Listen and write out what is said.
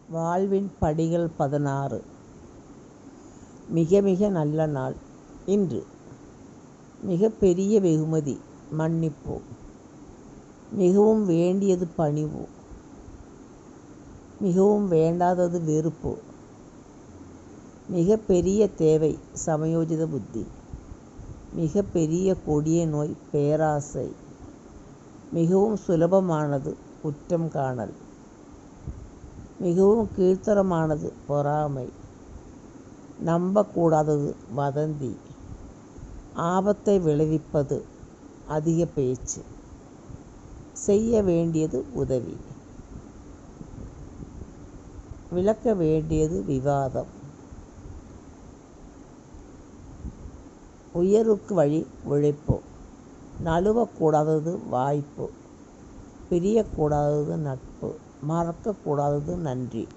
வாழ்வின் படிகள் 16. மிக மிக நல்ல நாள் இன்று. மிக பெரிய வெகுமதி மன்னிப்பு. மிகவும் வேண்டியது பணிவு. மிகவும் வேண்டாதது வெறுப்பு. மிக பெரிய தேவை சமயோஜித புத்தி. மிக பெரிய கொடிய நோய் பேராசை. மிகவும் சுலபமானது குற்றம் காணல். மிகவும் கீழ்த்தரமானது பொறாமை. நம்பக்கூடாதது வதந்தி. ஆபத்தை விளைவிப்பது அதிக பேச்சு. செய்ய வேண்டியது உதவி. விளக்க வேண்டியது விவாதம். உயர்வுக்கு வழி உழைப்பு. நழுவக்கூடாதது வாய்ப்பு. பிரியக்கூடாதது நட்பு. மறக்கக்கூடாதது நன்றி.